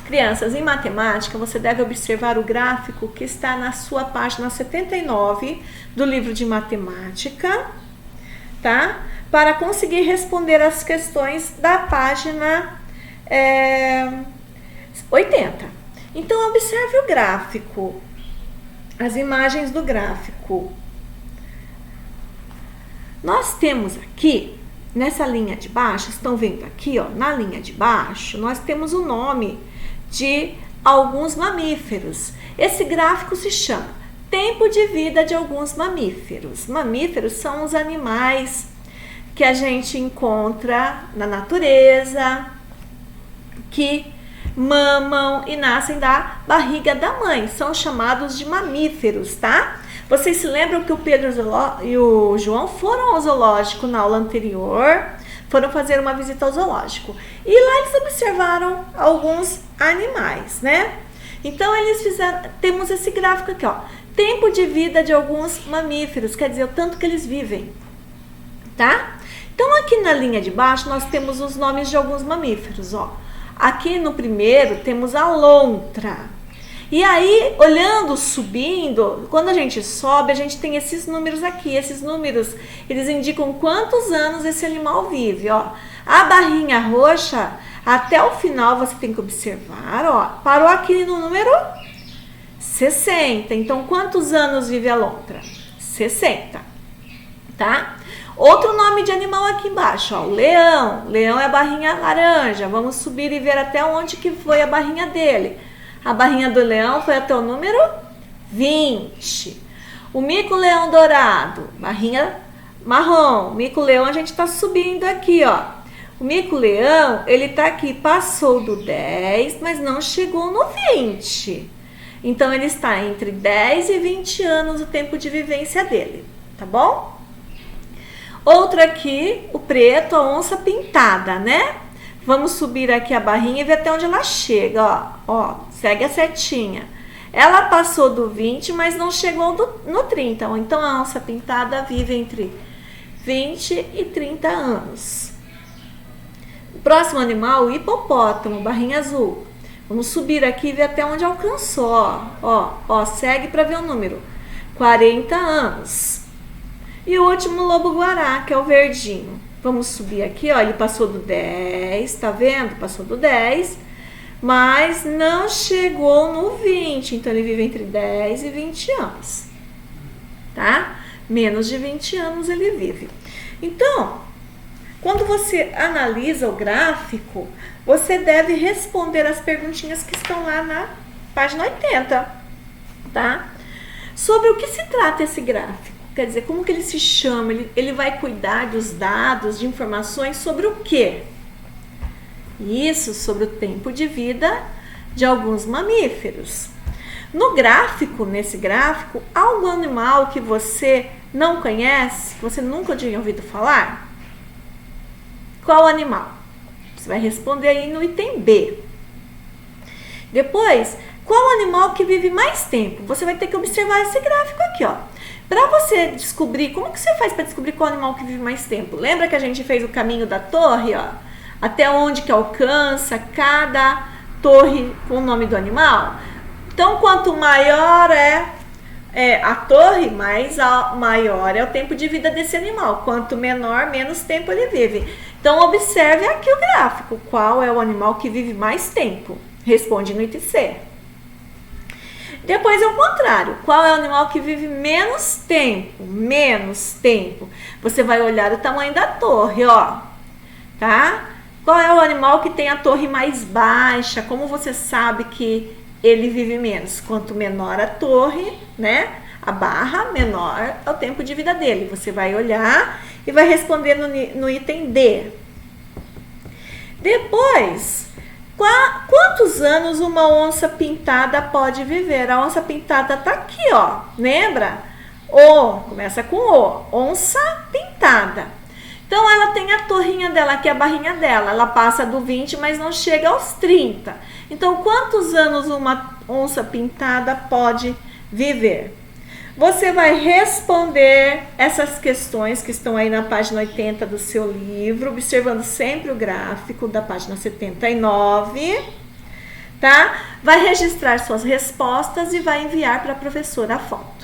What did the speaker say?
Crianças, em matemática, você deve observar o gráfico que está na sua página 79 do livro de matemática, tá? Para conseguir responder as questões da página 80. Então, observe o gráfico, as imagens do gráfico. Nós temos aqui, nessa linha de baixo, estão vendo aqui, ó, na linha de baixo, nós temos o nome de alguns mamíferos. Esse gráfico se chama Tempo de Vida de Alguns Mamíferos. Mamíferos são os animais que a gente encontra na natureza, que mamam e nascem da barriga da mãe. São chamados de mamíferos, tá? Vocês se lembram que o Pedro e o João foram ao zoológico na aula anterior, foram fazer uma visita ao zoológico. E lá eles observaram alguns animais, né? Então temos esse gráfico aqui, ó. Tempo de vida de alguns mamíferos, quer dizer, o tanto que eles vivem, tá? Então aqui na linha de baixo nós temos os nomes de alguns mamíferos, ó. Aqui no primeiro temos a lontra. E aí, olhando, subindo, quando a gente sobe, a gente tem esses números aqui. Esses números, eles indicam quantos anos esse animal vive, ó. A barrinha roxa, até o final você tem que observar, ó. Parou aqui no número 60. Então, quantos anos vive a lontra? 60, tá? Outro nome de animal aqui embaixo, ó, o leão. Leão é a barrinha laranja. Vamos subir e ver até onde que foi a barrinha dele. A barrinha do leão foi até o número 20. O mico-leão dourado, barrinha marrom. Mico-leão a gente está subindo aqui, ó. O mico-leão, ele tá aqui, passou do 10, mas não chegou no 20. Então, ele está entre 10 e 20 anos o tempo de vivência dele, tá bom? Outro aqui, o preto, a onça pintada, né? Vamos subir aqui a barrinha e ver até onde ela chega, ó. Ó, segue a setinha. Ela passou do 20, mas não chegou no 30. Então, a onça pintada vive entre 20 e 30 anos. O próximo animal, o hipopótamo, barrinha azul. Vamos subir aqui e ver até onde alcançou, ó. Segue para ver o número. 40 anos. E o último, lobo-guará, que é o verdinho. Vamos subir aqui, ó, ele passou do 10, tá vendo? Passou do 10, mas não chegou no 20, então ele vive entre 10 e 20 anos, tá? Menos de 20 anos ele vive. Então, quando você analisa o gráfico, você deve responder as perguntinhas que estão lá na página 80, tá? Sobre o que se trata esse gráfico? Quer dizer, como que ele se chama? Ele vai cuidar dos dados, de informações sobre o quê? Isso, sobre o tempo de vida de alguns mamíferos. No gráfico, nesse gráfico, há algum animal que você não conhece, que você nunca tinha ouvido falar? Qual animal? Você vai responder aí no item B. Depois, qual animal que vive mais tempo? Você vai ter que observar esse gráfico aqui, ó. Para você descobrir, como que você faz para descobrir qual animal que vive mais tempo? Lembra que a gente fez o caminho da torre, ó? Até onde que alcança cada torre com o nome do animal? Então, quanto maior é a torre, maior é o tempo de vida desse animal. Quanto menor, menos tempo ele vive. Então, observe aqui o gráfico. Qual é o animal que vive mais tempo? Responde no item C. Depois é o contrário. Qual é o animal que vive menos tempo? Menos tempo. Você vai olhar o tamanho da torre, ó. Tá? Qual é o animal que tem a torre mais baixa? Como você sabe que ele vive menos? Quanto menor a torre, né? A barra, menor é o tempo de vida dele. Você vai olhar e vai responder no item D. Depois, quantos anos uma onça pintada pode viver? A onça pintada tá aqui, ó. Lembra? Começa com O. Onça pintada. Então, ela tem a torrinha dela, aqui a barrinha dela. Ela passa do 20, mas não chega aos 30. Então, quantos anos uma onça pintada pode viver? Você vai responder essas questões que estão aí na página 80 do seu livro, observando sempre o gráfico da página 79, tá? Vai registrar suas respostas e vai enviar para a professora a foto.